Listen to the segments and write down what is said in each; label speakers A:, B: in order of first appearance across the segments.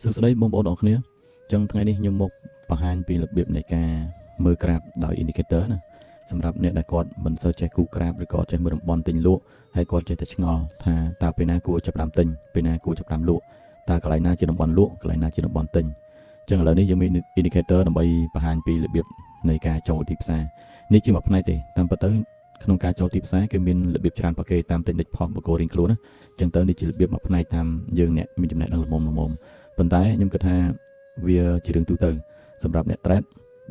A: សួស្តីបងប្អូនអរគ្នាចឹងថ្ងៃនេះខ្ញុំមកបង្ហាញពីរបៀបនៃការមើលក្រាបដោយ indicator ណាសម្រាប់អ្នកដែលគាត់មិនសូវចេះគូក្រាបឬក៏ចេះមើលតំបន់ទិញលក់ហើយគាត់ចេះតែឆ្ងល់ថាតើពេលណាគួរចាប់ផ្ដើមទិញពេលណាគួរចាប់ផ្ដើមលក់តើកន្លែងណាជាតំបន់លក់កន្លែងណាជាតំបន់ទិញចឹងឥឡូវនេះយើងមាន indicator ដើម្បីបង្ហាញពីរបៀបនៃការចូលទីផ្សារនេះជាមួយផ្នែកទេតាមពិតទៅក្នុងការចូលទីផ្សារគេមានរបៀបច្រើនប្រកេតាម technique ផងបកគោរៀងខ្លួនណាចឹងទៅនេះជារបៀបមួយផ្នែកតាមយើងអ្នកមានចំណេះដឹងល្មមប៉ុន្តែខ្ញុំគិតថាវាជារឿងទូទៅសម្រាប់អ្នក trade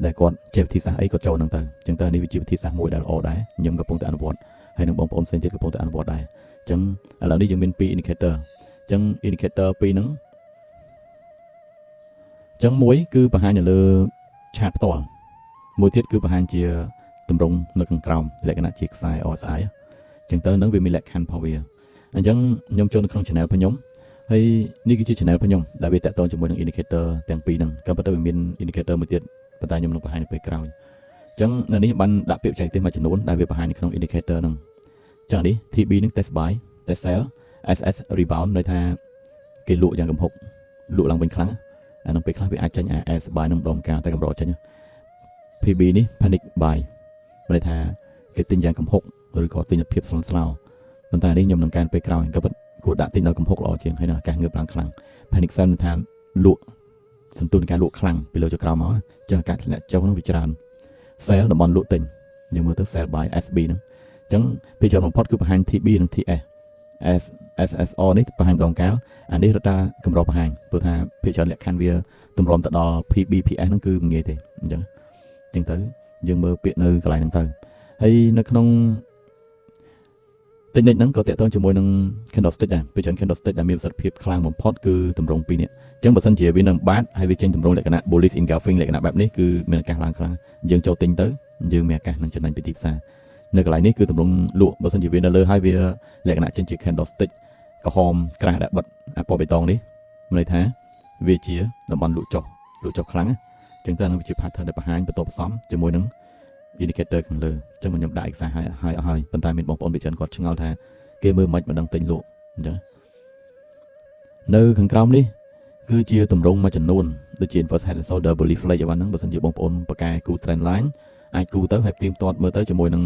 A: ដែលគាត់ចេះវិធីសាស្ត្រអីគាត់ចូលហ្នឹងទៅអញ្ចឹងទៅនេះវាជាវិធីសាស្ត្រមួយដែលល្អដែរខ្ញុំកំពុងតែអនុវត្តហើយនឹងបងប្អូនផ្សេងទៀតកំពុងតែអនុវត្តដែរអញ្ចឹងឥឡូវនេះយើងមាន2 indicator អញ្ចឹង indicator 2ហ្នឹងអញ្ចឹងមួយគឺបង្ហាញនៅលើឆាតផ្ទាល់មួយទៀតគឺបង្ហាញជាតម្រងនៅខាងក្រោមលក្ខណៈជាខ្សែ RSI អញ្ចឹងទៅនឹងវាមានលក្ខខណ្ឌរបស់វាអញ្ចឹងខ្ញុំចូលនៅក្នុង channel របស់ខ្ញុំហើយនេះគឺជា channel របស់ខ្ញុំដែលវាតាក់ទងជាមួយនឹង indicator ទាំងពីរហ្នឹងក៏ប៉ុន្តែវាមាន indicator មួយទៀតប៉ុន្តែខ្ញុំនឹងបង្ហាញនៅពេលក្រោយអញ្ចឹងនៅនេះបានដាក់ពាក្យបច្ចេកទេសមួយចំនួនដែលវាបង្ហាញនៅក្នុង indicator ហ្នឹងអញ្ចឹងនេះ TB ហ្នឹង test buy test sell SS rebound ន័យថាគេលក់យ៉ាងគំហុកលក់ឡើងវិញខ្លាំងអានោះពេលខ្លះវាអាចចេញ SS buy នឹងម្ដងម្កាលតែកម្រចេញ PB នេះ panic buy ន័យថាគេទិញយ៉ាងគំហុកឬក៏ទិញភាពស្លន់ស្លោប៉ុន្តែនេះខ្ញុំនឹងកានពេលក្រោយក៏ប៉ុន្តែគួរដាក់ទិញដល់កំហុកល្អជាងហើយនឹងអាកាសងើបឡើងខ្លាំង panic sell ថាលក់សន្ទុនការលក់ខ្លាំងពីលើចក្រោមមកចឹងអាកាសធ្លាក់ចុះនឹងវាច្រើន sell តំបន់លក់ទិញយើងមើលទៅ sell buy SB ហ្នឹងអញ្ចឹងពីច្រើនបំផុតគឺបង្ហាញ TB និង TS SSR នេះបង្ហាញម្ដងកាលអានេះរត់តាកម្របង្ហាញព្រោះថាពីច្រើនលក្ខខណ្ឌវាទម្រាំទៅដល់ PB PS ហ្នឹងគឺមិនងាយទេអញ្ចឹងទៅយើងមើលពាក្យនៅកន្លែងហ្នឹងទៅហើយនៅក្នុងtechnique ហ្នឹងក៏តាក់ទងជាមួយនឹង candlestick ដែរពីច្រើន candlestick ដែលមានប្រសិទ្ធភាពខ្លាំងបំផុតគឺតម្រងពីរនេះអញ្ចឹងបើសិនជាវានឹងបាតហើយវាចេញតម្រងលក្ខណៈ bullish engulfing លក្ខណៈបែបនេះគឺមានឱកាសឡើងខ្លាំងយើងចូលទិញទៅយើងមានឱកាសនឹងចំណេញពីទីផ្សារនៅកន្លែងនេះគឺតម្រងលក់បើសិនជាវានៅលើហើយវាលក្ខណៈចេញជា candlestick ក្រហមក្រាស់ដែលបិទអាពណ៌បៃតងនេះមានន័យថាវាជាតំបន់លក់ចុះខ្លាំងអញ្ចឹងទៅនឹងវាជា pattern ដែលបង្ហាញបន្តផ្សំជាមួយនឹង indicator ខាងលើអញ្ចឹងខ្ញុំដាក់ឯកសារឲ្យប៉ុន្តែមានបងប្អូនវិចិត្រគាត់ឆ្ងល់ថាគេមើលមិនដឹងទិញលក់អញ្ចឹងនៅខាងក្រោមនេះគឺជាតម្រងមួយចំនួនដូចជា inverse head and shoulder bullish flag ហ្នឹងបើសិនជាបងប្អូនបកកែគូ trend line អាចគូទៅហើយផ្ទៀងផ្ទាត់មើលទៅជាមួយនឹង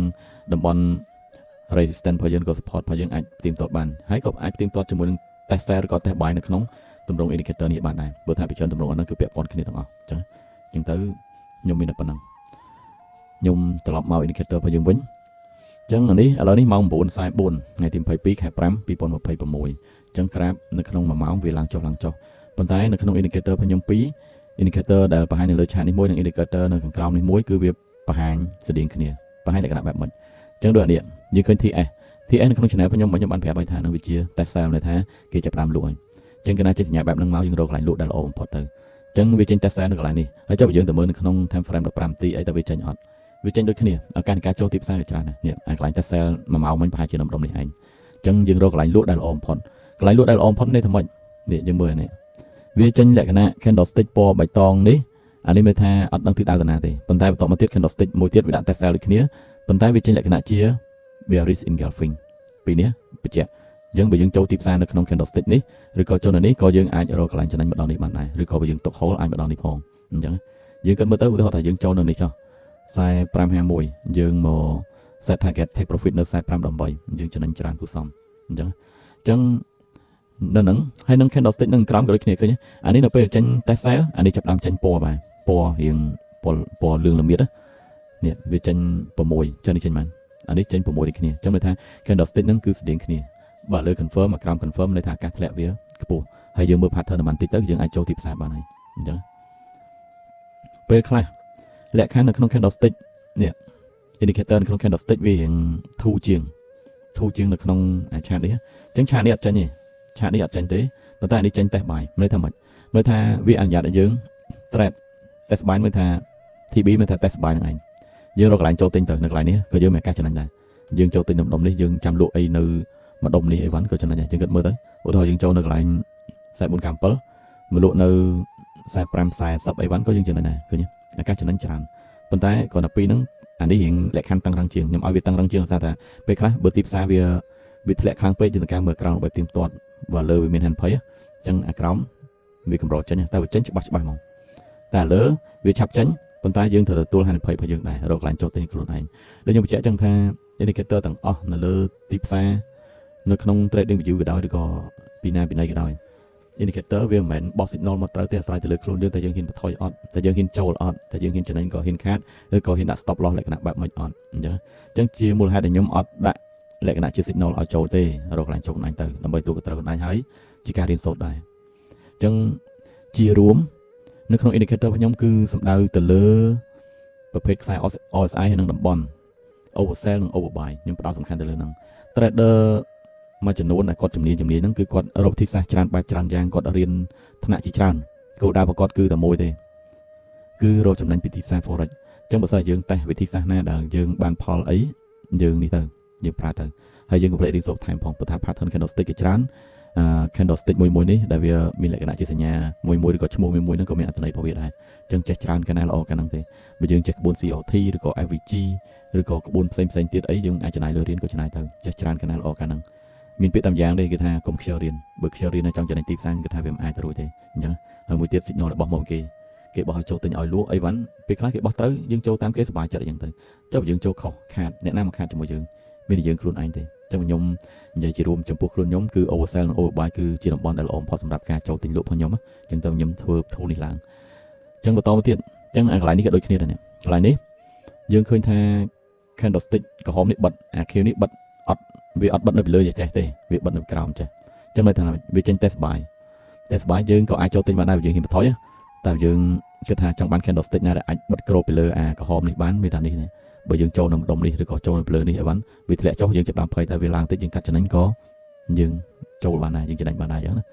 A: តំបន់ resistance របស់យើងក៏ support របស់យើងអាចផ្ទៀងផ្ទាត់បានហើយក៏អាចផ្ទៀងផ្ទាត់ជាមួយនឹង test sell ឬក៏ test buy នៅក្នុងតម្រង indicator នេះបានដែរព្រោះថាពីច្រើនតម្រងហ្នឹងគឺពាក់ព័ន្ធគ្នាទាំងអស់អញ្ចឹងទៅខ្ញុំមានតែប៉ុណ្្នឹងខ្ញុំត្រឡប់មក indicator របស់យើងវិញអញ្ចឹងនេះឥឡូវនេះម៉ោង 9:44 ថ្ងៃទី22 ខែ 5 2026អញ្ចឹងក្រាបនៅក្នុង1ម៉ោងវាឡើងចុះប៉ុន្តែនៅក្នុង indicator របស់ខ្ញុំ2 indicator ដែលបង្ហាញនៅលើឆាតនេះមួយនិង indicator នៅខាងក្រោមនេះមួយគឺវាបង្ហាញស្តៀងគ្នាបង្ហាញលក្ខណៈបែបម៉េចអញ្ចឹងដូចនេះយើងឃើញ TS នៅក្នុង channel របស់ខ្ញុំបានប្រាប់ឲ្យថានឹងវាជា test sell ន័យថាគេចាប់ផ្ដើមលក់ហើយអញ្ចឹងគេណាចេញសញ្ញាបែបហ្នឹងមកយើងរកកន្លែងលក់ដែលល្អបំផុតទៅអញ្ចឹងវាចេញ test sell នៅកន្លែងនេះហើយចុះបើយើងទៅមើលនៅក្នុង time frame 15នាទីអីតើវាចេញអត់វាចេញដូចគ្នាឱកាសនៃការចូលទីផ្សារវាច្រើនណាស់នេះអាកន្លែង test sell 1ម៉ោងមិញប្រហែលជាដំរុំនេះឯងអញ្ចឹងយើងរកកន្លែងលក់ដែលល្អបំផុតកន្លែងលក់ដែលល្អបំផុតនេះថាម៉េចនេះយើងមើលនេះវាចេញលក្ខណៈ candlestick ពណ៌បៃតងនេះអានេះមានថាអត់ដឹងទិសដៅទៅណាទេប៉ុន្តែបន្តមកទៀត candlestick មួយទៀតវាដាក់ test sell ដូចគ្នាប៉ុន្តែវាចេញលក្ខណៈជា bearish engulfing ពីនេះបញ្ជាក់យើងបើយើងចូលទីផ្សារនៅក្នុង candlestick នេះឬក៏ចូលនៅនេះក៏យើងអាចរកកន្លែងចំណេញម្ដងនេះបានដែរឬក៏បើយើងទុក hold អាចម្ដងនេះផងអញ្ចឹងយើងគិតមើលទៅឧទាហរណ៍ថាយើងចូលនៅនេះចុះ4551យើងមក set target take profit នៅ4518យើងចំណេញច្រើនគួរសមអញ្ចឹងនៅហ្នឹងហើយនឹង candlestick នឹងក្រោមក៏ដូចគ្នាឃើញអានេះនៅពេលចេញ test sell អានេះចាប់ដើមចេញពណ៌បាទពណ៌រៀងពណ៌លឿងល្មៀតនេះវាចេញ6ចឹងនេះចេញបានអានេះចេញ6ដូចគ្នាចឹងន័យថា candlestick ហ្នឹងគឺស្តៀងគ្នាបើលើ confirm មកក្រោម confirm ន័យថាអាកាសធ្លាក់វាខ្ពស់ហើយយើងមើល pattern បន្តិចទៅយើងអាចចូលទីផ្សារបានហើយអញ្ចឹងពេលខ្លះលក្ខខណ្ឌនៅក្នុង candlestick នេះ indicator នៅក្នុង candlestick វារៀងធូរជាងនៅក្នុងឆាតនេះអញ្ចឹងឆាតនេះអត់ចេញទេឆាតនេះអត់ចេញទេប៉ុន្តែអានេះចេញ test buy មានន័យថាម៉េចមានន័យថាវាអនុញ្ញាតឲ្យយើង trade test buy មានថា TB មានថា test buy ហ្នឹងឯងយើងរកកន្លែងចូលទិញទៅនៅកន្លែងនេះក៏យើងមានឱកាសចំណេញដែរយើងចូលទិញដុំនេះយើងចាំលក់អីនៅមួយដុំនេះអីវ៉ាន់ក៏ចំណេញដែរយើងគិតមើលទៅឧទាហរណ៍យើងចូលនៅកន្លែង4497មកលក់នៅ4540អីវ៉ាន់ក៏យើងចំណេញដែរឃើញឱកាសចំណេញច្រើនប៉ុន្តែគ្រាន់តែពីរហ្នឹងអានេះរៀងលក្ខខណ្ឌតឹងរឹងជាងខ្ញុំឲ្យវាតឹងរឹងជាងថាពេលខ្លះបើទីផ្សារវាធ្លាក់ខ្លាំងពេកជាងការមើលក្រោមបែបទៀងទាត់បើលើវាមានហានិភ័យអញ្ចឹងអាក្រោម វាកម្រចេញតែវាចេញច្បាស់ហ្មងតែលើវាឆាប់ចេញប៉ុន្តែយើងត្រូវទទួលហានិភ័យរបស់យើងដែររកកន្លែងចូលទិញខ្លួនឯងដូចខ្ញុំបញ្ជាក់ចឹងថា indicator ទាំងអស់នៅលើទីផ្សារនៅក្នុង trading view ក៏ដោយឬក៏ពីណាក៏ដោយ indicator វាមិនមែនបោះ signal មកត្រូវទេអាស្រ័យទៅលើខ្លួនយើងតែយើងហ៊ានបន្ថយអត់តែយើងហ៊ានចូលអត់តែយើងហ៊ានចំណេញក៏ហ៊ានខាតឬក៏ហ៊ានដាក់ stop loss លក្ខណៈបែបមិនអត់អញ្ចឹងជាមូលហេតុដែលខ្ញុំអត់ដាក់លក្ខណៈជា signal ឲ្យចូលទេរកកន្លែងចូលខ្លួនឯងទៅដើម្បីទូក៏ត្រូវខ្លួនឯងហើយជាការរៀនសូត្រដែរអញ្ចឹងជារួមនៅក្នុង indicator របស់ខ្ញុំគឺសំដៅទៅលើប្រភេទខ្សែ RSI ហើយនិងតំបន់ oversell និង overbuy ខ្ញុំផ្ដោតសំខាន់ទៅលើហ្នឹង trader មួយចំនួនដែលគាត់ជំនាញហ្នឹងគឺគាត់រកវិធីសាស្ត្រច្រើនបែបច្រើនយ៉ាងគាត់រៀនថ្នាក់ជាច្រើនគោលដៅរបស់គាត់គឺតែមួយទេគឺរកចំណេញពីទីផ្សារ forex អញ្ចឹងបើសិនយើងតេស្តវិធីសាស្ត្រណាដែលយើងបានផលអីយើងនេះទៅយើងប្រើទៅហើយយើងក៏ប្រែរៀនសូត្រថែមផងព្រោះថា pattern candlestick ជាច្រើនcandlestick មួយនេះដែលវាមានលក្ខណៈជាសញ្ញាមួយឬក៏ឈ្មោះមួយហ្នឹងក៏មានអត្ថន័យរបស់វាដែរអញ្ចឹងចេះច្រើនកាលណាល្អកាលហ្នឹងទេបើយើងចេះក្បួន COT ឬក៏ FVG ឬក៏ក្បួនផ្សេងទៀតអីយើងអាចចំណាយលើរៀនក៏ចំណាយទៅចេះច្រើនកាលណាល្អកាលហ្នឹងមានពាក្យតាមយ៉ាងទេគេថាកុំខ្ជិលរៀនបើខ្ជិលរៀនចង់ចំណេញទីផ្សារគេថាវាមិនអាចទៅរួចទេអញ្ចឹងហើយមួយទៀត signal របស់មកគេបោះឲ្យចូលទិញឲ្យលក់អីវ៉ាន់ពេលខ្លះគេបោះត្រូវយើងចូលតាមគេសុបាយចិត្តអញ្ចឹងទៅចុះយើងចូលខុសខាតអ្នកណាមកខាតជាមួយយើងមានតែយើងខ្លួនឯងទេអញ្ចឹងខ្ញុំនិយាយជារួមចំពោះខ្លួនខ្ញុំគឺ oversell និង overbuy គឺជាតំបន់ដែលល្អបំផុតសម្រាប់ការចូលទិញលក់របស់ខ្ញុំអញ្ចឹងទៅខ្ញុំធ្វើ tool នេះឡើងអញ្ចឹងបន្តមកទៀតអញ្ចឹងអាកន្លែងនេះក៏ដូចគ្នាដែរកន្លែងនេះយើងឃើញថា candlestick ក្រហមនេះបិទអាខៀវនេះបិទអត់វាអត់បិទនៅពីលើចេះទេវាបិទនៅក្រោមចេះអញ្ចឹងន័យថាវាចេញ test buy យើងក៏អាចចូលទិញបានដែរបើយើងហ៊ានបន្ថយតែយើងគិតថាចង់បាន candlestick ណាដែលអាចបិទក្របពីលើអាក្រហមនេះបានវាថានេះបើយើងចូលនៅម្ដុំនេះឬក៏ចូលនៅពីលើនេះអីបានវាធ្លាក់ចុះយើងចាប់ដើមភ័យតែវាឡើងតិចយើងកាត់ចំណេញក៏យើងចូលបានដែរយើងចំណេញបានដែរអញ្ចឹងណា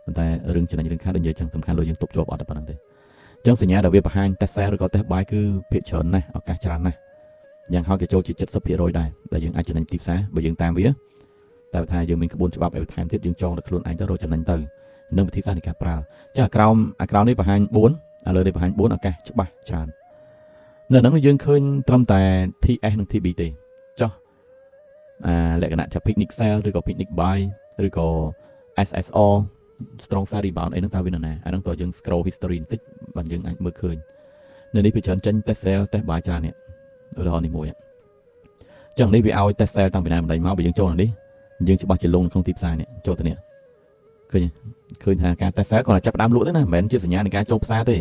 A: ប៉ុន្តែរឿងចំណេញរឿងខាតដូចនិយាយចឹងសំខាន់លើយើងទប់ជាប់អត់តែប៉ុណ្្នឹងទេអញ្ចឹងសញ្ញាដែលវាបង្ហាញ test sell ឬក៏ test buy គឺភាគច្រើនណាស់ឱកាសច្រើនណាស់យ៉ាងហោចគេចូលជា 70% ដែរដែលយើងអាចចំណេញទីផ្សារបើយើងតាមវាតែថាយើងមានក្បួនច្បាប់ឲ្យបន្ថែមទៀតយើងចងដល់ខ្លួនឯងទៅរកចំណេញទៅនឹងវិធីសាស្ត្រនៃការប្រើចាក្រោមនេះបង្ហាញ4ឥឡូវនេះបង្ហាញ4ឱកាសច្បាស់ច្រើននៅហ្នឹងយើងឃើញត្រឹមតែ TS និង TB ទេចុះលក្ខណៈជា picnic sell ឬក៏ picnic buy ឬក៏ SSR strong side rebound អីហ្នឹងតើវានៅណាអាហ្នឹងតើយើង scroll history បន្តិចបានយើងអាចមើលឃើញនៅនេះវាច្រើនចេញ test sell test buy ច្រើននេះឧទាហរណ៍នេះមួយអញ្ចឹងនេះវាឲ្យ test sell តាំងពីណាម្ដេចមកបើយើងចូលនេះយើងច្បាស់ជាលងក្នុងទីផ្សារនេះចូលទៅនេះឃើញថាការ test sell គាត់ចាប់ផ្ដើមលក់ទេណាមិនមែនជាសញ្ញានៃការចូលផ្សារទេ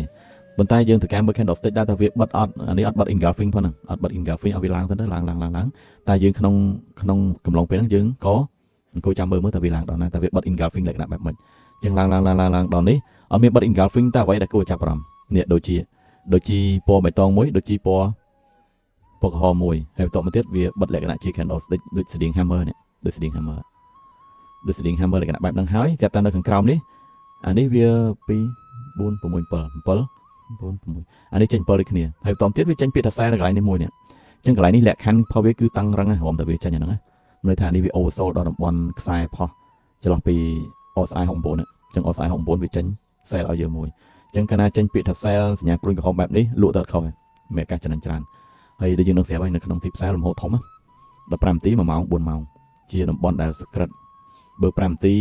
A: ប៉ុន្តែយើងត្រូវការមើល candlestick ដែរថាវាបិទអត់អានេះអត់បិទ engulfing ផងហ្នឹងអត់បិទ engulfing ឲ្យវាឡើងទៅឡើងតែយើងក្នុងកំឡុងពេលហ្នឹងយើងក៏អង្គុយចាំមើលថាវាឡើងដល់ណាតែវាបិទ engulfing លក្ខណៈបែបម៉េចអញ្ចឹងឡើងដល់នេះអត់មានបិទ engulfing តែអ្វីដែលគួរចាប់អារម្មណ៍នេះដូចជាពណ៌បៃតងមួយដូចជាពណ៌ក្រហមមួយហើយបន្ទាប់មកទៀតវាបិទលក្ខណៈជា candlestick ដូចស្តៀង hammer នេះដូចស្តៀង hammer លក្ខណៈបែបហ្នឹងហើយស្រាប់តែនៅខាងក្រោមនេះអានេះវា2 4 6 7 6អានេះចេញ7ដូចគ្នាហើយបន្តទៀតវាចេញពាក្យថា sell នៅកន្លែងនេះមួយនេះអញ្ចឹងកន្លែងនេះលក្ខខណ្ឌផលវាគឺតឹងរឹងណាស់រំតែវាចេញអាហ្នឹងណាន័យថានេះវា oversold ដល់តំបន់ខ្សែផុសចន្លោះពី RSI 69អញ្ចឹង RSI 69វាចេញ sell ឲ្យយើងមួយអញ្ចឹងកាលណាចេញពាក្យថា sell សញ្ញាព្រួយក្រហមបែបនេះលក់ទៅអត់ខុសទេមានឱកាសចំណេញច្រើនហើយដូចយើងនឹងស្រាប់ហើយនៅក្នុងទីផ្សារលំហូរធំ15នាទី1ម៉ោង4ម៉ោងជាតំបន់ដែល secret បើ5នាទី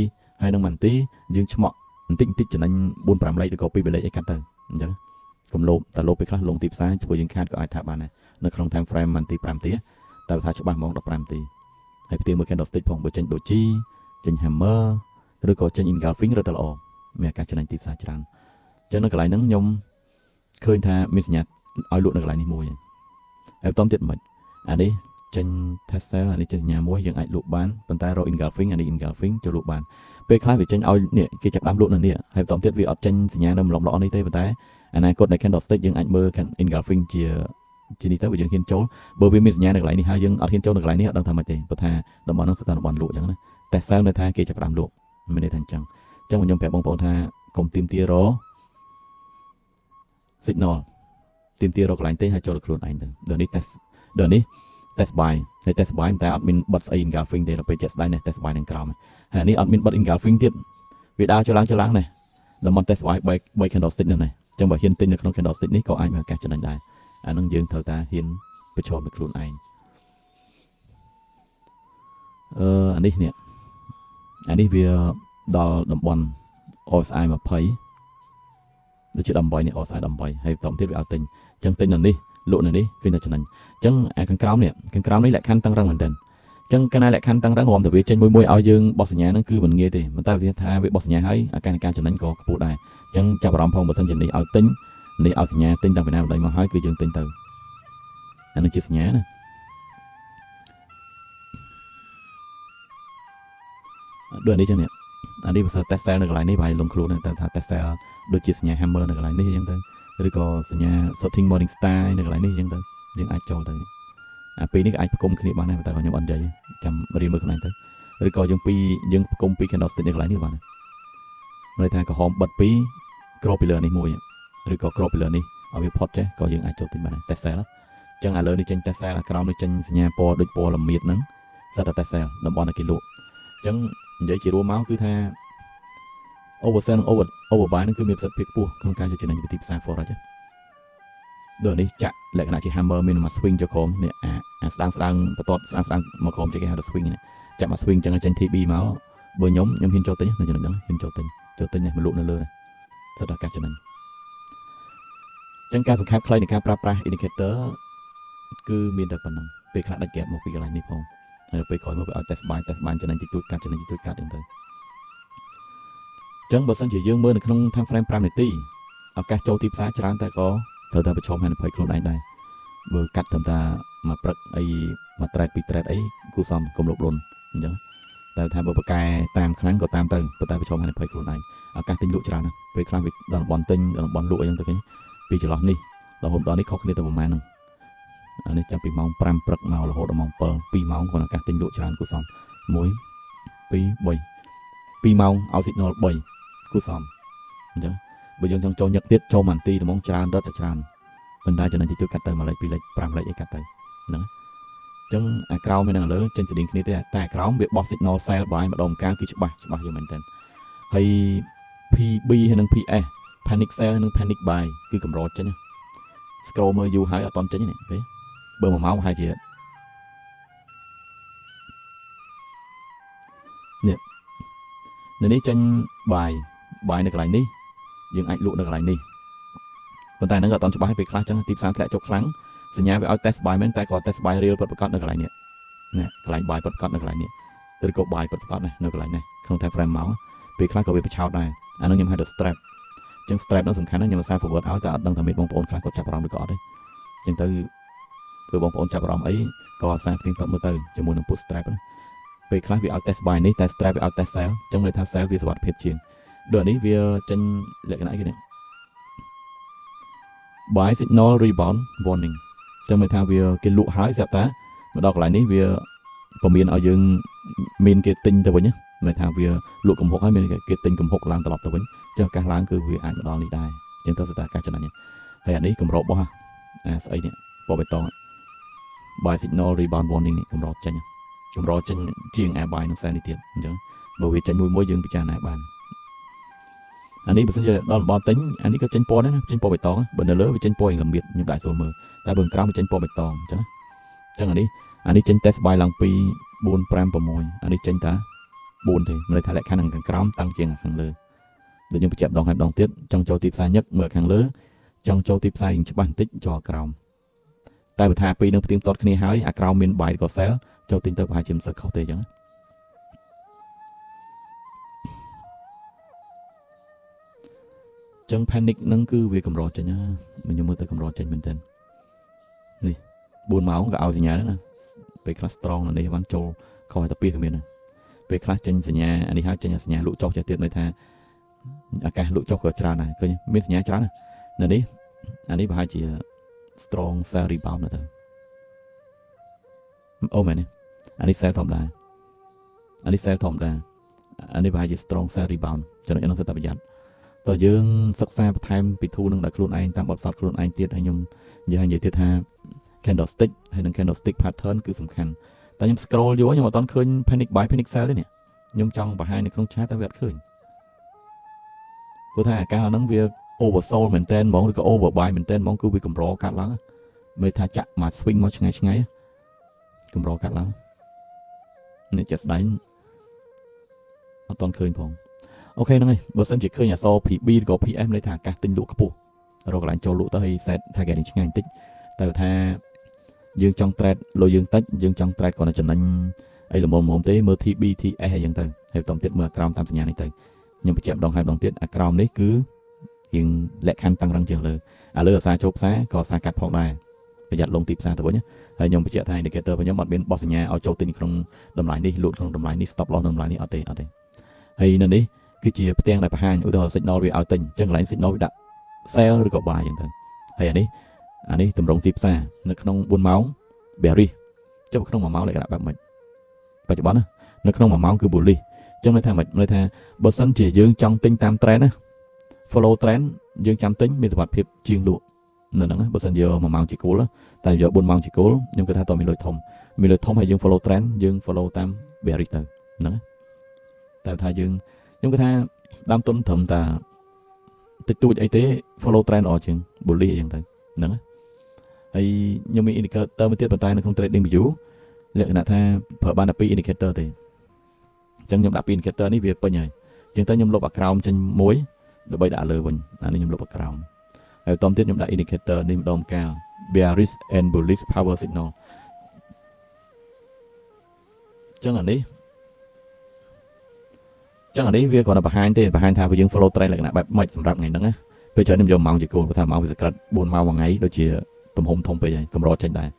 A: ហើយនឹង1នាទីយើងឆ្មក់បន្តិចចំណេញ 4-5 លេខឬក៏2 លេខអីកាត់ទៅអញ្ចឹងកុំលោភតែលោភពេលខ្លះលងទីផ្សារជួយយើងខាតក៏អាចថាបានដែរនៅក្នុង time frame 1នាទី5នាទីតែថាច្បាស់ហ្មង15នាទីហើយផ្ទៀងមួយ candlestick ផងបើចេញដូជីចេញ hammer ឬក៏ចេញ engulfing រត់ទៅល្អមានឱកាសចំណេញទីផ្សារច្រើនអញ្ចឹងនៅកន្លែងហ្នឹងខ្ញុំឃើញថាមានសញ្ញាឲ្យលក់នៅកន្លែងនេះមួយហើយបន្តទៀតមិនអានេះចេញ test sell អានេះចេញសញ្ញាមួយយើងអាចលក់បានប៉ុន្តែរក engulfing អានេះ engulfing ចូលលក់បានពេលខ្លះវាចេញឲ្យនេះគេចាប់ដើមលក់នៅនេះហើយបន្តទៀតវាអត់ចេញសញ្ញានៅម្លំល្អនេះទេប៉ុន្តែអនាគតនៃ candlestick យើងអាចមើល engulfing ជានេះទៅបើយើងហ៊ានចូលបើវាមានសញ្ញានៅកន្លែងនេះហើយយើងអត់ហ៊ានចូលនៅកន្លែងនេះអត់ដឹងថាម៉េចទេព្រោះថាតំបន់នោះស្ថិតតំបន់លក់អញ្ចឹងណាតែ sell នៅថាគេចាប់ដើមលក់មានន័យថាអញ្ចឹងខ្ញុំប្រាប់បងប្អូនថាកុំទាមទាររ signal ទាមទាររកន្លែងទេហើយចូលខ្លួនឯងទៅដល់នេះ test buy ហើយ test buy តែអត់មានបិទស្អី engulfing ទេដល់ពេលចេះស្ដាយនេះ test buy នឹងក្រោមហើយនេះអត់មានបិទ engulfing ទៀតវាដើរចូលឡើងនេះដល់មក test buy 3 candlestick នេះអញ្ចឹងបើហ៊ានទិញនៅក្នុង candlestick នេះក៏អាចមានឱកាសចំណេញដែរអានឹងយើងត្រូវតែហ៊ានប្រឈមនឹងខ្លួនឯងអានេះវាដល់តំបន់ RSI 20 ដូចជា18នេះអសា18ហើយបន្តទៀតវាឲ្យទិញអញ្ចឹងទិញនៅនេះលក់នៅនេះគឺនៅចំណេញអញ្ចឹងអាខាងក្រោមនេះលក្ខខណ្ឌតឹងរឹងមែនទែនអញ្ចឹងកាលណាលក្ខខណ្ឌតឹងរឹងរំតែវាចេញមួយឲ្យយើងបោះសញ្ញាហ្នឹងគឺមិនងាយទេប៉ុន្តែវាថាវាបោះសញ្ញាហើយអាការចំណេញក៏ខ្ពស់ដែរអញ្ចឹងចាប់អារម្មណ៍ផងបើសិនជានេះឲ្យទិញនេះឲ្យសញ្ញាទិញតាំងពីណាបណ្ដោយមកហើយគឺយើងទិញទៅអានេះជាសញ្ញាណាដូចនេះចឹងនេះអានេះបើសិន test cell នៅកន្លែងនេះបាយលងខ្លួនតែថា test cell ដូចជាសញ្ញា hammer នៅកន្លែងនេះអញ្ចឹងទៅឬក៏សញ្ញា sorting morning star នៅកន្លែងនេះអញ្ចឹងទៅយើងអាចចូលទៅអាពីរនេះក៏អាចផ្គុំគ្នាបានដែរតែខ្ញុំអត់និយាយចាំរៀនមើលខ្លួនឯងទៅឬក៏យើងផ្គុំពី candlestick នៅកន្លែងនេះបានន័យថាក្រហមបិទពីរក្របពីលើនេះមួយឬក៏ក្របពីលើនេះឲ្យវាផុតចេះក៏យើងអាចចូលទិញបានដែរ test cell អញ្ចឹងឥឡូវនេះចេញ test cell ក្រោមនេះចេញសញ្ញាពណ៌ដូចពណ៌ល្មៀតហ្នឹងសិតតែ test cell តំបន់ដែលគេលក់អញ្ចឹងនិយាយជារួមមកគឺថា oversell និង overbuy ហ្នឹងគឺមានប្រសិទ្ធភាពខ្ពស់ក្នុងការយកចំណេញពីទីផ្សារ forex ដូចនេះចាក់លក្ខណៈជា hammer មានមក swing ចូលក្រុមនេះអាស្ដាងបន្ទាត់ស្ដាងមកក្រុមជាគេហៅថា swing នេះចាក់មក swing អញ្ចឹងចេញ TB មកបើខ្ញុំហ៊ានចូលទិញនៅចំណុចហ្នឹងហ៊ានចូលទិញនេះមកលក់នៅលើនេះសិតតែការចំណេញអញ្ចឹងការសង្ខេបខ្លីនៃការប្រើប្រាស់ indicator គឺមានតែប៉ុណ្្នឹងពេលខ្លះដាច់ gap មកពីកន្លែងនេះផងហើយពេលក្រោយមកវាឲ្យ test buy ចំណេញតិចតួចកាត់ចំណេញតិចតួចកាត់អញ្ចឹងទៅអញ្ចឹងបើសិនជាយើងមើលនៅក្នុង time frame 5នាទីឱកាសចូលទីផ្សារច្រើនតែក៏ត្រូវតែប្រឈមហានិភ័យខ្លួនឯងដែរបើកាត់ត្រឹមតែមួយព្រឹកអីមួយ trade ពីរ trade អីគូសំកុំលុបលុនអញ្ចឹងតែថាបើបកកែតាមខ្លាំងក៏តាមទៅប៉ុន្តែប្រឈមហានិភ័យខ្លួនឯងឱកាសទិញលក់ច្រើនណាស់ពេលខ្លះវាដល់តំបន់ទិញដល់តំបន់លក់អីចឹងទៅគេពីចន្លោះនេះរហូតដល់នេះខុសគ្នាទៅប្រហែលហ្នឹងអានេះចាប់ពីម៉ោង5ព្រឹកមករហូតដល់ម៉ោង7 2ម៉ោងគាត់ឱកាសទិញលក់ច្រើនគូសំ1 2 3 2ម៉ោងឲ្យ signal 3គូសំអញ្ចឹងបើយើងចង់ចូលញឹកទៀតចូលមួយនាទីត្មងច្រើនរត់តែច្រើនប៉ុន្តែចំណេញតិចតួចកាត់ទៅ1លេខ2លេខ5លេខអីកាត់ទៅហ្នឹងអញ្ចឹងអាក្រោមមាននៅលើចេញស្តៀងគ្នាទេតែអាក្រោមវាបោះ signal sell buy ម្ដងម្កាលគឺច្បាស់យើងមែនតើហើយ PB ហើយនិង PS panic sell និង panic buy គឺកម្រចេញ scroll មើលយូរហើយអត់តន់ចេញនេះពេលបើ1ម៉ោងហើយជានេះចេញ buy នៅកន្លែងនេះយើងអាចលក់នៅកន្លែងនេះប៉ុន្តែហ្នឹងក៏អត់តន់ច្បាស់ពេលខ្លះចឹងទីផ្សារធ្លាក់ចុះខ្លាំងសញ្ញាវាឲ្យ test buy មែនតែក៏ test buy real ពិតប្រាកដនៅកន្លែងនេះកន្លែង buy ពិតប្រាកដនៅកន្លែងនេះឬក៏ buy ពិតប្រាកដនៅកន្លែងនេះក្នុង time frame មកពេលខ្លះក៏វាប្រឆោតដែរអាហ្នឹងខ្ញុំហៅថា strap អញ្ចឹង strap ហ្នឹងសំខាន់ណាស់ខ្ញុំឧស្សាហ៍ forward ឲ្យតែអត់ដឹងថាមានបងប្អូនខ្លះគាត់ចាប់អារម្មណ៍ឬក៏អត់ទេអញ្ចឹងទៅគឺបងប្អូនចាប់អារម្មណ៍អីក៏អាសាផ្ទៀងផ្ទាត់មើលទៅជាមួយនឹង put strap ណាពេលខ្លះវាឲ្យ test buy នេះតែ strap វាឲ្យ test sell អញ្ចឹងន័យថា sell វាសុវត្ថិភាពជាងដូចនេះវាចេញលក្ខណៈគេនេះ buy signal rebound warning ចឹងន័យថាវាគេលក់ហើយស្រាប់តែមកដល់កន្លែងនេះវាពមៀនឲ្យយើងមានគេទិញទៅវិញណាន័យថាវាលក់កំហុកហើយមានគេទិញកំហុកឡើងត្រឡប់ទៅវិញចឹងឱកាសឡើងគឺវាអាចមកដល់នេះដែរចឹងទៅស្ទើរឱកាសចំណេញហើយអានេះកម្ររបស់ស្អីនេះពណ៌បៃតង buy signal rebound warning នេះកម្រចេញជាង air buy នឹងផ្សេងនេះទៀតអញ្ចឹងបើវាចេញមួយយើងពិចារណាបានអានេះបើសិនជាដល់តំបន់ទិញអានេះក៏ចេញពណ៌ដែរណាចេញពណ៌បៃតងបើនៅលើវាចេញពណ៌ល្មៀតខ្ញុំដាក់ស្រួលមើលតែបើក្រោមវាចេញពណ៌បៃតងអញ្ចឹងអានេះចេញ test buy ឡើងពី4 5 6អានេះចេញតា4ទេមិនន័យថាលក្ខខណ្ឌខាងក្រោមតាំងជាងខាងលើដូចខ្ញុំបញ្ជាក់ម្ដងហើយម្ដងទៀតចង់ចូលទីផ្សារញឹកមើលខាងលើចង់ចូលទីផ្សារយ៉ាងច្បាស់បន្តិចចូលក្រោមតែបើថាពីរនឹងផ្ទៀងផ្ទាត់គ្នាហើយអាក្រោមមាន buy ក៏ sell ចូលទិញទៅប្រហែលជាមិនសូវខុសទេអញ្ចឹងចឹង panic ហ្នឹងគឺវាកម្រចេញណាខ្ញុំមើលទៅកម្រចេញមែនតើនេះ4ម៉ោងក៏ឲ្យសញ្ញាដែរណាពេលខ្លះ strong នៅនេះបានចូលខុសតែពីក៏មានដែរពេលខ្លះចេញសញ្ញាអានេះហើយចេញសញ្ញាលក់ចុះចេះទៀតន័យថាឱកាសលក់ចុះក៏ច្រើនដែរឃើញមានសញ្ញាច្រើនណានៅនេះអានេះប្រហែលជា strong sell rebound ទៅអូមែនទេអានេះ sell ធម្មតាអានេះ sell ធម្មតាអានេះប្រហែលជា strong sell rebound ចំណុចហ្នឹងសិតតែប្រយ័ត្នតើយើងសិក្សាបន្ថែមពីធូរនឹងដល់ខ្លួនឯងតាមបទពិសោធន៍ខ្លួនឯងទៀតហើយខ្ញុំនិយាយទៀតថា candlestick ហើយនិង candlestick pattern គឺសំខាន់តែខ្ញុំ scroll យូរខ្ញុំអត់ទាន់ឃើញ panic buy panic sell ទេនេះខ្ញុំចង់បង្ហាញនៅក្នុង chat តែវាអត់ឃើញព្រោះថាអាការហ្នឹងវា oversold មែនតើហ្មងឬក៏ overbuy មែនតើហ្មងគឺវាកម្រកាត់ឡើងមិនថាចាក់មក swing មកឆ្ងាយកម្រកាត់ឡើងនេះជាក់ស្ដែងអត់ទាន់ឃើញផង ok nó ngay bữa sân chỉ khơi nhà so PB có PM đây thả cả tinh lũ cấp bộ rồi cái lạnh châu lũ tới set thay cái định ngay tích tại tha dương trong trade lôi dương tách dương trong trade còn là trận anh ấy là một tế mơ thi B thi E hay dân từ hay tổng tiết mưa crown tam sinh nhà này từ nhưng mà chạm đồng hai đồng tiết crown đấy cứ hiện lệ khăn tăng răng trường lừa lừa xa chốt xá có xa cắt phong đài phải giặt lông tịp xa từ bữa nhé hay nhung bị chạy thay indicator và nhóm bọn bên boss nhà ở châu tinh không đầm lại đi lụt không đầm lại đi stop loss đầm lại đi ở đây hay nên đi cái chia tiền lại phải hai ưu đồ signal về ở tỉnh chân lại signal đã sell rồi có bàiอย่าง hay anh ấy tầm rộng tiếp xa nó không buôn máu berry chứ không mà máu lại gặp bạn mình và cho bắn nó không mà máu cứ bully cho nên thay mình thay bớt sân chỉ dương trong tinh tam trend á follow trend dương chăm tính mình hoạt hiệp chuyên lụa nên đó bớt sân giờ mà máu chỉ cố đó tại giờ buôn máu chỉ cố nhưng cái thay tôi mình lôi thông hay dương follow trend dương follow tam berry từ đó tại thay dương nhưng cái thay đam tuân thầm ta tích tụ ấy thế follow trend ở chừng bullyอย่าง đó hay nhưng mình indicator mới tiếp bàn tay nó không trading bị dú lệ là tha phở ban đạp indicator thì chẳng nhầm đạp indicator này việc bao nhiêu chúng ta nhầm lốp background trên mối để bay đã lừa mình anh nhầm lốp background hay tóm tiếp nhầm đạp indicator nên đom cao bearish and bullish power signal chẳng hạn đấy việc còn là behind tha với những follow trend lại là bài mạch sầm rạp ngày nắng á bây giờ nên dùng màu chỉ cô có thể màu về sкраt buồn màu vào ngày đôi chỉ tầm hôm thông về cầm rõ trên đài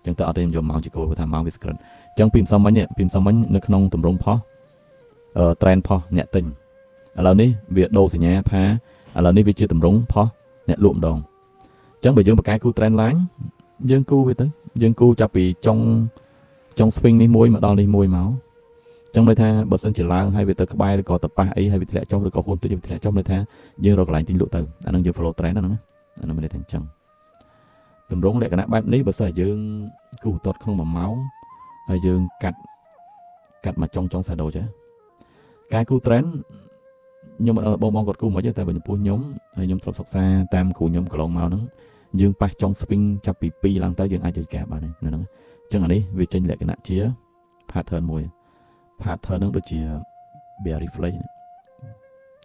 A: chẳng tự ở đây dùng màu chỉ cô có thể màu về skrat chẳng phim xong bánh nó không tầm rong phó trend phó nhẹ tình lầnนี้việc đồ thì nhẹ phá lầnนี้việc chưa tầm rong phó nhẹ luộm đòn chẳng bởi dương một cái cu trend láng dương cu về tới dương cu chập bị trong swing đi môi mà đo đi môi máu trong đây tha bớt sân chỉ lang hay về tới các bài có tập 3 ấy hay về lại trong rồi có hôn tới lại trong đây tha dương rồi lại tin lộ từ anh đang dương follow trend đó nữa anh mới thành chân tầm rống lại cái nắp bát ní bớt sân dương cù tọt không mà máu hay dương cắt mà trong xà đồ chứ cái cù trend nhưng mà bong cột cù mới chứ tại vì phu nhóm hay nhóm sọc xa tam cù nhóm của lòng màu nó dương pa trong spin chập pi lang tới dương ai chơi cả bạn này nữa chân ở đây vì tranh lại cái nắp chia pattern mùi pattern nó đôi chỉ berry flake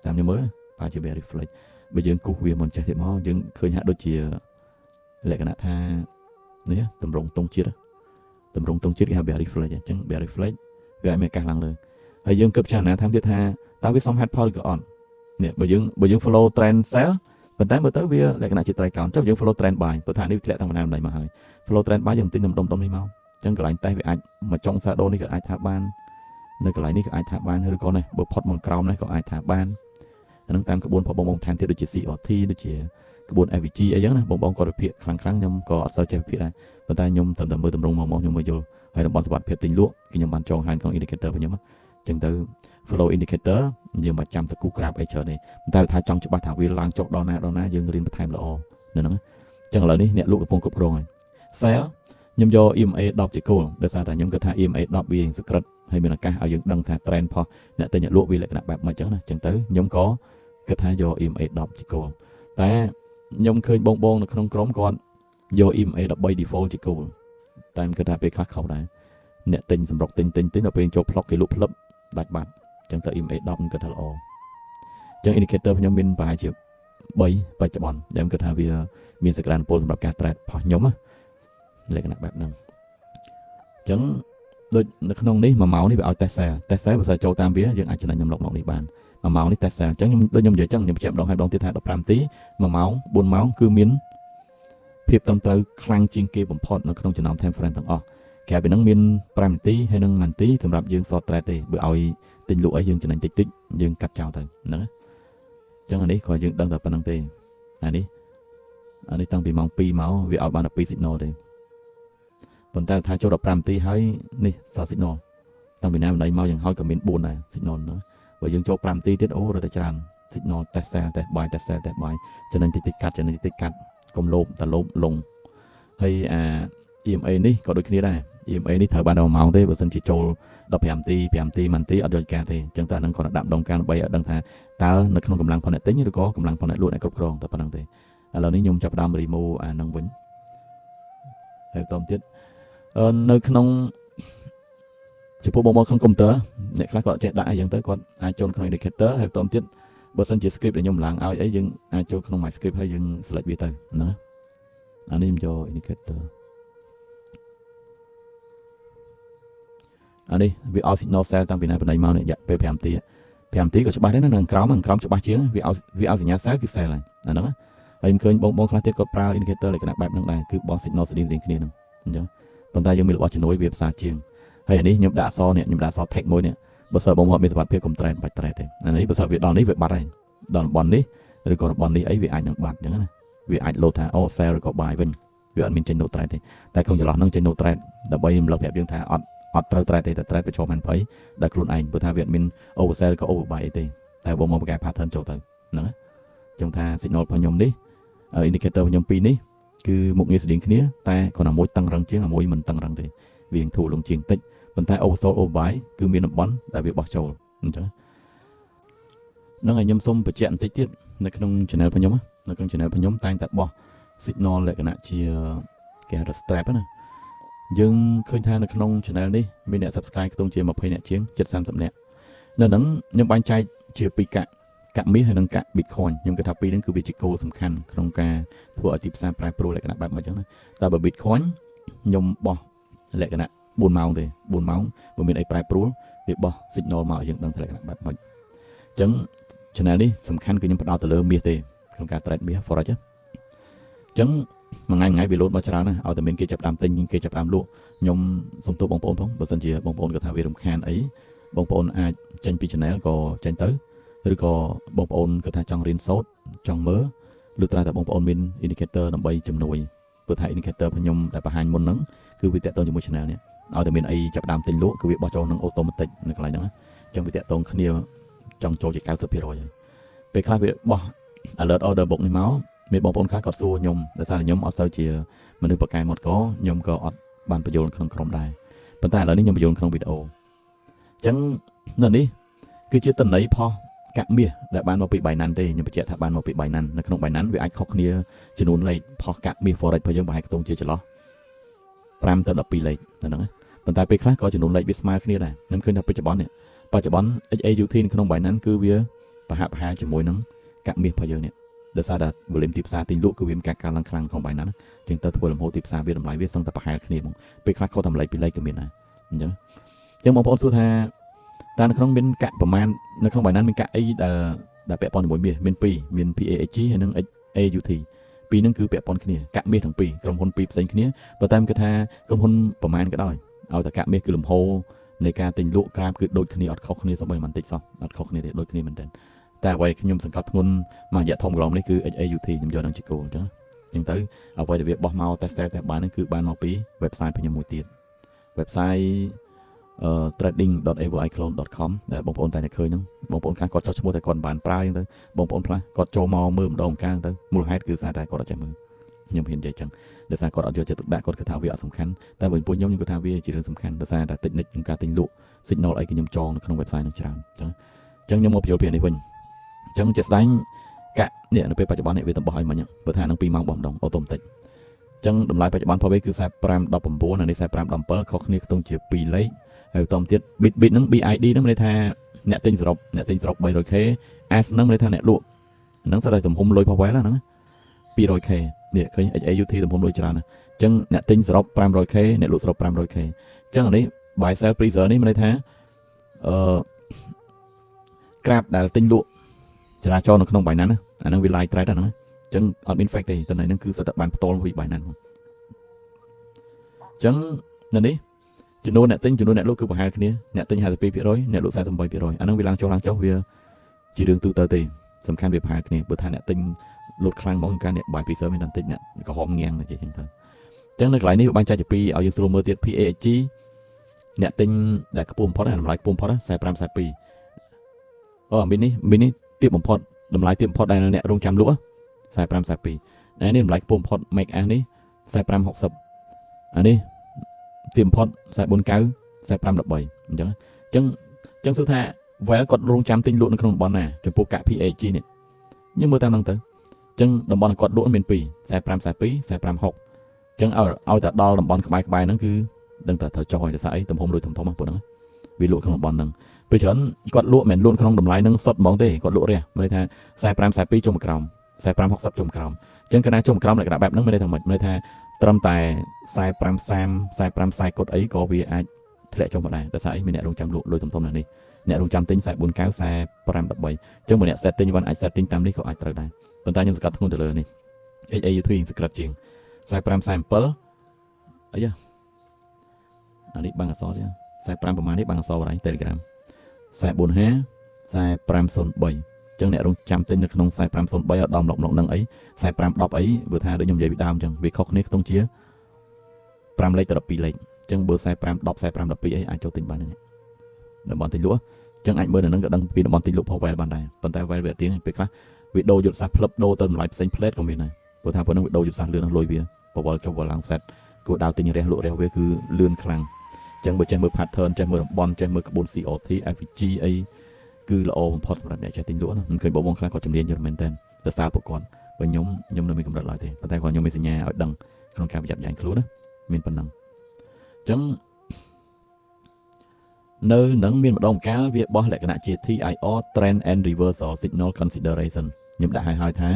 A: làm như mới phải chỉ berry flake bây giờ cục viên mình chạy thì máu nhưng khơi hạ đôi chỉ lại cái nát tha đấy tầm rộng tông chiết cái berry flake chẳng berry flake cái mẹ càng lằng rồi hay dương cấp cha nát tham tiết tha tao biết xong hết power on nè bây giờ follow trend sell phần tái mới tới với lại cái nát chỉ trai còn chấp dương follow trend bài tôi thà đi lại thằng nào này mà hỏi follow trend bài dừng tin đồng đi mau chẳng cái lạnh tay với ai mà trong xa đô này cái ai thả ban nơi cái lạiនេះក៏អាចថាបានឬក៏នេះបើផុតមកក្រោមនេះក៏អាចថាបានអានឹងតាមក្បួនបងថែមទៀតដូចជា CRT ដូចជាក្បួន AVG អីចឹងណាបងគាត់វិភាគខ្លាំងខ្ញុំក៏អត់សូវចេះវិភាគដែរប៉ុន្តែខ្ញុំត្រឹមតែមើលតម្រងមកខ្ញុំមើលយល់ហើយតំបន់សុវត្ថិភាពទិញលក់គឺខ្ញុំបានចងហាញក្នុង indicator របស់ខ្ញុំអញ្ចឹងទៅ flow indicator យើងមិនចាំទៅគូក្រាបអីច្រើនទេប៉ុន្តែថាចង់ច្បាស់ថាវាឡើងចុះដល់ណាយើងរៀនបន្ថែមល្អនៅហ្នឹងអញ្ចឹងឥឡូវនេះអ្នកលក់កំពុងគ្រប់គ្រងហើយ sell ខ្ញុំយក EMA 10ជាគោលដោយសារតែខ្ញុំគិតថា EMA 10វាសក្រិតហើយមានឱកាសឲ្យយើងដឹងថា trend ផុសអ្នកតែអ្នកលក់វាលក្ខណៈបែបម៉េចចឹងណាចឹងទៅខ្ញុំក៏គិតថាយក EMA 10ជាគោលតែខ្ញុំឃើញបងនៅក្នុងក្រុមគាត់យក EMA 13 default ជាគោលតែខ្ញុំគិតថាពេលខ្លះខុសដែរអ្នកទិញសម្រុកទិញដល់ពេលចូល plot គេលក់ផ្លឹបដាច់បាត់ចឹងទៅ EMA 10ខ្ញុំគិតថាល្អចឹង indicator ខ្ញុំមានប្រហែលជា3បច្ចុប្បន្នដែលខ្ញុំគិតថាវាមានសក្តានុពលសម្រាប់ការ trade ផុសខ្ញុំណាលក្ខណៈបែបហ្នឹងចឹងដូចនៅក្នុងនេះមួយម៉ោងនេះវាឲ្យ test sell បើសិនចូលតាមវាយើងអាចចំណេញខ្ញុំឡុកនេះបានមួយម៉ោងនេះ test sell អញ្ចឹងខ្ញុំនិយាយចឹងខ្ញុំបញ្ជាក់ម្ដងហើយម្ដងទៀតថា15នាទីមួយម៉ោង4ម៉ោងគឺមានភាពត្រឹមត្រូវខ្លាំងជាងគេបំផុតនៅក្នុងចំណោម time frame ទាំងអស់ក្រៅពីហ្នឹងមាន5នាទីហើយនឹង1នាទីសម្រាប់យើង short trade ទេបើឲ្យទិញលក់អីយើងចំណេញតិចយើងកាត់ចោលទៅហ្នឹងអញ្ចឹងអានេះគ្រាន់យើងដឹងតែប៉ុណ្្នឹងទេអានេះតាំងពីម៉ោង2មកវាឲ្យបាន12 signal ទេប៉ុន្តែថាចូល15នាទីហើយនេះសល់ signal តាំងពីណាម្ដងមកយ៉ាងហោចក៏មាន4ដែរ signal ហ្នឹងបើយើងចូល5នាទីទៀតអូរត់តែច្រើន signal test sell test buy test sell test buy ចំណេញតិចកាត់កុំលោភតែលោភលងហើយEMA នេះក៏ដូចគ្នាដែរ EMA នេះត្រូវបានដល់1ម៉ោងទេបើមិនជាចូល15នាទី5នាទី1នាទីអត់យកការទេអញ្ចឹងតើអានឹងគាត់ដាក់ម្ដងការដើម្បីឲ្យដឹងថាតើនៅក្នុងកម្លាំងផលអ្នកទិញឬក៏កម្លាំងផលអ្នកលក់អ្នកគ្រប់គ្រងតែប៉ុណ្្នឹងទេឥឡូវនេះខ្ញុំចាប់ផ្ដើម remove អានឹងវិញហើយបន្តទៀតនៅក្នុង ចំពោះបងប្អូនក្នុងកុំព្យូទ័រអ្នកខ្លះគាត់ចេះដាក់អីចឹងទៅគាត់អាចចូលក្នុង indicator ហើយបន្តទៀតបើសិនជា script ដែលខ្ញុំឡើងឲ្យអីយើងអាចចូលក្នុង my script ហើយយើង select វាទៅណាអានេះខ្ញុំយក indicator អានេះវាឲ្យ signal cell តាំងពីណាបណ្ដៃមកនេះរយៈពេល5នាទី5នាទីក៏ច្បាស់ដែរណានឹងក្រោមច្បាស់ជាងវាឲ្យសញ្ញា cell គឺ cell ហើយអាហ្នឹងហើយខ្ញុំឃើញបងខ្លះទៀតគាត់ប្រើ indicator លក្ខណៈបែបហ្នឹងដែរគឺបោះ signal ស្តៀងគ្នាហ្នឹងអញ្ចឹងប៉ុន្តែយើងមានរបស់ជំនួយវាភាសាជាងហើយអានេះខ្ញុំដាក់អក្សរនេះខ្ញុំដាក់អក្សរ text មួយនេះបើសិនបងប្អូនមានសមត្ថភាពកុំ trade បាច់ trade ទេអានេះបើសិនវាដល់នេះវាបាត់ហើយដល់តំបន់នេះឬក៏តំបន់នេះអីវាអាចនឹងបាត់អញ្ចឹងណាវាអាច load ថា sell ឬក៏ buy វិញវាអត់មានចេញ no trade ទេតែក្នុងចន្លោះហ្នឹងចេញ no trade ដើម្បីរំលឹកប្រាប់យើងថាអត់ត្រូវ trade ទេតែ trade ប្រឈមហានិភ័យដែលខ្លួនឯងព្រោះថាវាអត់មាន oversell ឬក៏ overbuy អីទេតែបងមកបង្កើត pattern ចូលទៅហ្នឹងណាចឹងថា signal របស់ខ្ញុំនេះ indicator របស់ខ្ញុំពីរនេះគឺមុខងារស្តៀងគ្នាតែគ្រាន់តែមួយតឹងរឹងជាងមួយមិនតឹងរឹងទេវាធូរលងជាងតិចប៉ុន្តែ oversold overbuy គឺមានតំបន់ដែលវាបោះចូលអញ្ចឹងហ្នឹងហើយខ្ញុំសូមបញ្ជាក់បន្តិចទៀតនៅក្នុង channel របស់ខ្ញុំនៅក្នុង channel របស់ខ្ញុំតែងតែបោះ signal លក្ខណៈជាគេហៅថា strap ណាយើងឃើញថានៅក្នុង channel នេះមានអ្នក subscribe ខ្ទង់ជា20អ្នកជាងជិត30អ្នកនៅហ្នឹងខ្ញុំបែងចែកជាពីរកាក់មាសហើយនិងកាក់ Bitcoin ខ្ញុំគិតថាពីរហ្នឹងគឺវាជាគោលសំខាន់ក្នុងការធ្វើឲ្យទីផ្សារប្រែប្រួលលក្ខណៈបែបហ្នឹងអញ្ចឹងណាតែបើ Bitcoin ខ្ញុំបោះលក្ខណៈ4ម៉ោងទេ4ម៉ោងបើមានអីប្រែប្រួលវាបោះ signal មកឲ្យយើងដឹងថាលក្ខណៈបែបហ្នឹងអញ្ចឹង channel នេះសំខាន់គឺខ្ញុំផ្ដោតទៅលើមាសទេក្នុងការ trade មាស forex អញ្ចឹងមួយថ្ងៃវាលោតមកច្រើនណាស់ឲ្យតែមានគេចាប់តាមទិញគេចាប់តាមលក់ខ្ញុំសុំទោសបងប្អូនផងបើសិនជាបងប្អូនគាត់ថាវារំខានអីបងប្អូនអាចចេញពី channel ក៏ចេញទៅឬក៏បងប្អូនគាត់ថាចង់រៀនសូត្រចង់មើលឬត្រាតែបងប្អូនមាន indicator ដើម្បីជំនួយព្រោះថា indicator របស់ខ្ញុំដែលបង្ហាញមុនហ្នឹងគឺវាតាក់ទងជាមួយ channel នេះឲ្យតែមានអីចាប់តាមទិញលក់គឺវាបោះចូលក្នុង automatic នៅកន្លែងហ្នឹងអញ្ចឹងវាតាក់ទងគ្នាចង់ចូលជា 90% ហើយពេលខ្លះវាបោះ alert order book នេះមកមានបងប្អូនខ្លះគាត់សួរខ្ញុំដោយសារខ្ញុំអត់សូវជាមនុស្សបកកែមាត់កខ្ញុំក៏អត់បានបញ្យល់ក្នុងក្រុមដែរប៉ុន្តែឥឡូវនេះខ្ញុំបញ្យល់ក្នុងវីដេអូអញ្ចឹងនៅនេះគឺជាតំណែងផុសកាក់មាសដែលបានមកពី Binance ទេខ្ញុំបញ្ជាក់ថាបានមកពី Binance នៅក្នុង Binance វាអាចខុសគ្នាចំនួនលេខផុសកាក់មាស forex របស់យើងប្រហែលខ្ទង់ជាចន្លោះ5ទៅ12លេខហ្នឹងណាប៉ុន្តែពេលខ្លះក៏ចំនួនលេខវាស្មើគ្នាដែរខ្ញុំឃើញថាបច្ចុប្បន្នXAUT នៅក្នុង Binance គឺវាប្រហាក់ជាមួយនឹងកាក់មាសរបស់យើងនេះដោយសារតែ volume ទីផ្សារទិញលក់គឺវាមានការកើនឡើងខ្លាំងក្នុង Binance ជាងទៅធ្វើលំហូរទីផ្សារវាតម្លៃវាសឹងតែប្រហែលគ្នាហ្មងពេលខ្លះខុសតម្លៃពីលេខក៏មានដែរអញ្ចឹងបងប្អូនសួរថាតើនៅក្នុងមានកាក់ប្រមាណនៅក្នុង Binance មានកាក់អីដែលពាក់ព័ន្ធជាមួយមាសមាន2មាន PAHG ហើយនិង XAUT ពីរហ្នឹងគឺពាក់ព័ន្ធគ្នាកាក់មាសទាំងពីរក្រុមហ៊ុនពីរផ្សេងគ្នាប៉ុន្តែខ្ញុំគិតថាក្រុមហ៊ុនប្រមាណក៏ដោយឲ្យតែកាក់មាសគឺលំហូរនៃការទិញលក់ក្រាបគឺដូចគ្នាអត់ខុសគ្នាសូម្បីតែបន្តិចសោះអត់ខុសគ្នាទេដូចគ្នាមែនទែនតែអ្វីខ្ញុំសង្កត់ធ្ងន់មួយរយៈធំកន្លងនេះគឺ XAUT ខ្ញុំយកនឹងជាគោលអញ្ចឹងទៅអ្វីដែលវាបោះមក test បានហ្នឹងគឺបានមកពី website របស់ខ្ញុំមួយទៀត website trading.evericlone.com ដែលបងប្អូនតែឃើញហ្នឹងបងប្អូនខ្លះគាត់ចុះឈ្មោះតែគាត់មិនបានប្រើអញ្ចឹងទៅបងប្អូនខ្លះគាត់ចូលមកមើលម្ដងម្កាលទៅមូលហេតុគឺសារតែគាត់អត់ចេះមើលខ្ញុំហ៊ាននិយាយអញ្ចឹងដោយសារគាត់អត់យកចិត្តទុកដាក់គាត់គិតថាវាអត់សំខាន់តែបើពួកខ្ញុំគិតថាវាជារឿងសំខាន់ដោយសារតែតិចនិចក្នុងការទិញលក់ signal អីខ្ញុំចងនៅក្នុង website ហ្នឹងច្រើនអញ្ចឹងខ្ញុំមកបញ្យល់ពីនេះវិញអញ្ចឹងជាក់ស្ដែងកាក់នេះនៅពេលបច្ចុប្បន្ននេះវាតំបោះឲ្យមិញព្រោះថានឹង2ម៉ោងបោះម្ដងអូតូម៉ាទិកអញ្ចឹងតម្លៃបច្ចុប្បន្នរបស់វាគឺ45.19ហើយនេះ45.17ខុសគ្នាខ្ទង់ជា2លេខហើយបន្តទៀត bit ហ្នឹង BID ហ្នឹងមានន័យថាអ្នកទិញសរុប 300k as ហ្នឹងមានន័យថាអ្នកលក់ហ្នឹងស្អីតែទំហំលុយ Powell ហ្នឹង 200k នេះឃើញ XAUT ទំហំលុយច្រើនណាស់អញ្ចឹងអ្នកទិញសរុប 500k អ្នកលក់សរុប 500k អញ្ចឹងអានេះ buy sell freezer នេះមានន័យថាក្រាបដែលទិញលក់ចរាចរណ៍នៅក្នុង Binance ណាអាហ្នឹងវា live trade ហ្នឹងអញ្ចឹងអត់មាន fake ទេតែហ្នឹងគឺសិតតែបានផ្ទាល់ពី Binance អញ្ចឹងនៅនេះចំនួនអ្នកទិញចំនួនអ្នកលក់គឺប្រហែលគ្នាអ្នកទិញ 52% អ្នកលក់ 48% អាហ្នឹងវាឡើងចុះវាជារឿងទូទៅទេសំខាន់វាប្រហែលគ្នាបើថាអ្នកទិញលូតខ្លាំងមកការអ្នក buy freezer មានតែបន្តិចអ្នកក្រហមងាំងទៅជាចឹងទៅអញ្ចឹងនៅកន្លែងនេះវាបែងចែកជាពីរឲ្យយើងស្រួលមើលទៀត PAHG អ្នកទិញដែលខ្ពស់បំផុតតម្លៃខ្ពស់បំផុត45 42អូមីនេះទាបបំផុតតម្លៃទាបបំផុតដែលអ្នករងចាំលក់45 42នេះតម្លៃខ្ពស់បំផុត make as នេះ45 60អានេះទាបបំផុត44 90 45 13អញ្ចឹងសួរថា well គាត់រងចាំទិញលក់នៅក្នុងតំបន់ណាចំពោះកាក់ PAG នេះយើងមើលតាមហ្នឹងទៅអញ្ចឹងតំបន់គាត់លក់មាន2 45 42 45 60អញ្ចឹងឲ្យតែដល់តំបន់ក្បែរហ្នឹងគឺដឹងតែត្រូវចុះឲ្យដោយសារអីទំហំលុយធំៗហ្នឹងពួកហ្នឹង vì lụa không bòn nâng bây giờ còn lụa mền luôn không đầm lái nâng sọt bóng thế còn lụa đây mới tha sai pram sai pi trong một còng sai pram hoặc sập trong còng chân cái này trong còng lại cả bẹp nâng mới đây thằng mình mới tha trâm tài sai pram sam sai pram sai cột ấy có vì ai thế trong một này ta sai mình nè rung trăm lụa lôi tầm này đi nè rung trăm tính sai buôn cáo sai pram đập bảy chân mình nè settingวันai setting tam đi có ai tới đây còn ta nhung skat không được lời này ai thuê skat chuyện sai pram sample ấy chứอันนี้บางอักษรเนี่ยใส่ปรามประมาณนี้บางอักษรอะไร Telegram ใส่บนห้าใส่ปรามส่วนใบจังเนี่ยเราจำเส้นในขนมใส่ปรามส่วนใบดอมหลอกนั่งấyใส่ปรามดอกấy vừa tha để nhom dây bị đamจังvì khócนี้ต้องเชี่ยปรามเลยตลอดปีเลยจังvừaใส่ปรามดอกใส่ปรามดอกปีấy ai cho tình bạn này là bọn tình lúaจังanh mới là nâng đăng vì là bọn tình lúa phao về bàn này bàn tay về tiếng này biết khác vì đồ dụt sạt flip đồ tầm lại xanh plate của mình này vừa tha vừa nâng đồ dụt sạt lươn lôi bia vào cho vào làng sét của đào tình rèn lụa rèo về cứ lươn khăngจังเบอร์เจมเบอร์พาร์ทเทิร์นจังเบอร์บอลจังเบอร์กระบวนซีโอทีไอพีจีไอคือละโอมพอดแบบนี้ใช้ติงล้วนมันเคยบอกวงคลาก็จำเรียนจนเหมือนเต้นแต่ซาปก่อนไปยมเราไม่กำลังลอยเตะแต่ก่อนยมไม่สัญญาเอาดังขนมการประหยัดใหญ่คลุ้นะมีปัญหาจังเนื้อหนังมีมาดองก้าเวียบอลแหลกขณะเจทีไอออ trend and reversal signal consideration ยมได้หายท้า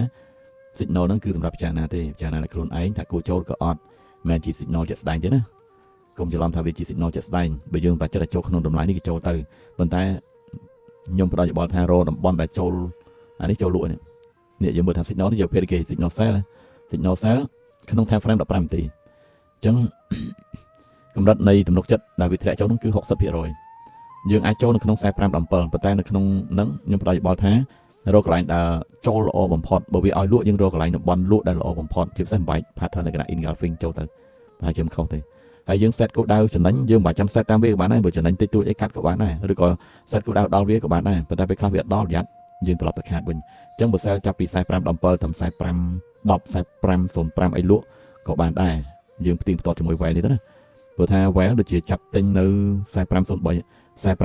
A: signal นั่นคือสำหรับพิจารณาเตะพิจารณาในคลุ้นไอ้ถ้ากูโจทย์ก็ออดแมนจี signal จะแสดงเจ้านะกรมจะลองทำวิจิสิโนจะได้ไปยืมไปจะโจขนมดำไหลนี่ก็โจตือบนใต้ยมปลายบอลทาโรดบอลแต่โจอันนี้โจลวยเนี่ยยืมไปทำสิโนที่จะเพลย์สิโนเซ่สิโนเซ่ขนมแทนเฟรมดอกปรามตีจังกำลังในตำรวจจัดดาวิทยาโจนั่นคือ60%ยืมไอโจในขนมแซ่ปรามดำเปิลแต่ในขนมนั้นยมปลายบอลแท้โรคไหลดาโจลโอบอมพอดบวิออยลวกยังโรคไหลบอลลวกได้โอบอมพอดทิปเส้นใบพาเธอในขณะอินกาฟิงโจตือไปเชื่อมเข้าตีhay dương set cột đao chỉnh đánh dương 700 set tam viên của bạn này vừa chỉnh đánh tây tôi cắt của bạn này rồi còn set cột đao viên của bạn này và ta phải khai việc đó dắt dương tập tập hạt bình chẳng một set chắp bị sai pram dumper thầm sai pram đọc sai pram sồn pram ấy lụa của bạn này dương tìm tọt cho mỗi vẽ đi đó vừa tha vẽ được chỉ chắp tên nơi sai pram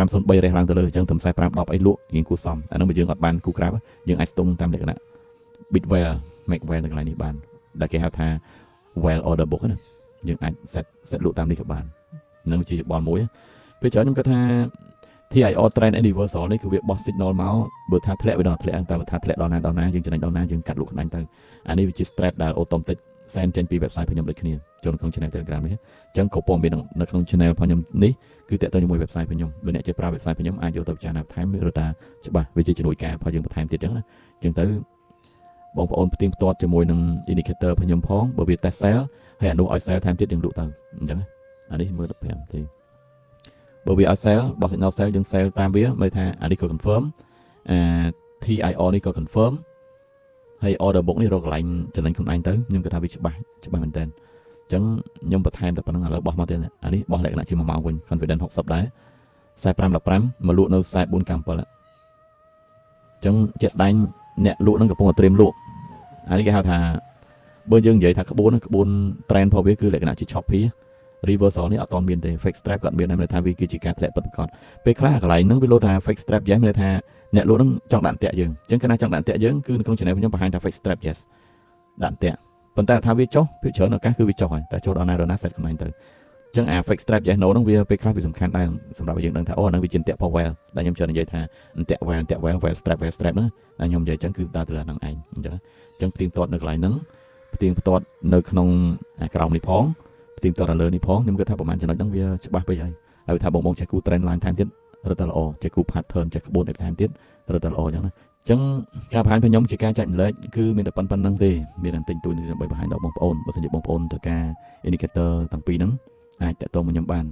A: sồn bay ra hàng từ lời chẳng thầm sai pram đọc ấy lụa hiện cú sòng anh nói bây dương ở bàn cú crab dương ai tung tam được cái này bit vẽ make vẽ được lại đi bàn đã cái hạt tha well order book này nhưng anh sẽ lụ tam đi các bạn nếu chỉ bòn mũi bây giờ chúng ta tha thì ai trend anniversary nàyคือ việc boss signal เมาส์เบอร์ท่าแทะไปดอกแทะอันตาท่าแทะดอกนาจึงจะไหนดอกนาจึงกัดลูกอันตาอันนี้วิจิ stress ดาวออโตมติกแซนเจนปีแบบสายพยมเลยគ្នាจนក្នុង channel Telegram នេះចឹងក៏ពងមាននៅក្នុង channel พยมនេះគឺតើតើជាមួយ website พយមបើអ្នកចេះប្រើ website พយមអាចយកទៅពិចារណាបន្ថែមឬថាច្បាស់វាជាជំនួយការផងយើងបន្ថែមទៀតចឹងណាចឹងទៅបងប្អូនផ្ទៀងផ្ទាត់ជាមួយនឹង indicator พยมផងបើវា test sell ហើយអនុឲ្យ sell ថែមទៀតយើងលក់ទៅអញ្ចឹងអានេះមើល15ទីបើវាឲ្យ sell បោះ signal sell យើង sell តាមវាមើលថាអានេះក៏ confirm TIR នេះក៏ confirm ហើយ order book នេះរកកន្លែងចំណេញខ្លួនឯងទៅខ្ញុំគិតថាវាច្បាស់មែនតើអញ្ចឹងខ្ញុំបន្ថែមតែប៉ុណ្្នឹងឥឡូវបោះមកទៀតអានេះបោះលក្ខណៈជា1ម៉ោងវិញ confidence 60ដែរ45 មកលក់នៅ44.7អញ្ចឹងជាក់ស្ដែងអ្នកលក់នឹងកំពុងតែត្រៀមលក់អានេះគេហៅថាបើយើងនិយាយថាក្បួន trend របស់វាគឺលក្ខណៈជា choppy reversal នេះអត់ទាន់មានទេ fake strap ក៏មានដែរថាវាគឺជាការធ្លាក់ពិតប្រាកដពេលខ្លះកន្លែងហ្នឹងវាលោថា fake strap យ៉ាងមានថាអ្នកលក់ហ្នឹងចង់ដាក់តាក់យើងអញ្ចឹងកាលណាចង់ដាក់តាក់យើងគឺនៅក្នុង channel ខ្ញុំបង្ហាញថា fake strap yes ដាក់តាក់ប៉ុន្តែថាវាចុះវាច្រើនឱកាសគឺវាចុះហើយតែចូលដល់ណា set ខ្លួនឯងទៅអញ្ចឹងអា fake strap yes no ហ្នឹងវាពេលខ្លះវាសំខាន់ដែរសម្រាប់យើងដឹងថាអូហ្នឹងវាជាតាក់ power ដែលខ្ញុំច្រើននិយាយថាតាក់ well strap ហ្នឹងតែខ្ញុំនិយាយអញ្ចឹងគឺដើរទៅដល់ហ្នឹងឯងអញ្ចឹងផ្ទៀងផ្ទាត់នៅកន្លែងហ្នឹងផ្ទៀងផ្ទាត់នៅក្នុងក្រោមនេះផងផ្ទៀងផ្ទាត់លើនេះផងខ្ញុំគិតថាប្រហែលចំណុចហ្នឹងវាច្បាស់ពេកហើយថាបងចេះគូ trend line ថែមទៀតរត់តែល្អចេះគូ pattern ចេះក្បួនថែមទៀតរត់តែល្អអញ្ចឹងណាអញ្ចឹងការបង្ហាញរបស់ខ្ញុំជាការចែកម្លែកគឺមានតែប៉ុណ្្នឹងទេមានតែទិញទួយដើម្បីបង្ហាញដល់បងប្អូនបើសិនជាបងប្អូនត្រូវការ indicator ទាំងពីរហ្នឹងអាចតាក់ទងមកខ្ញុំបាន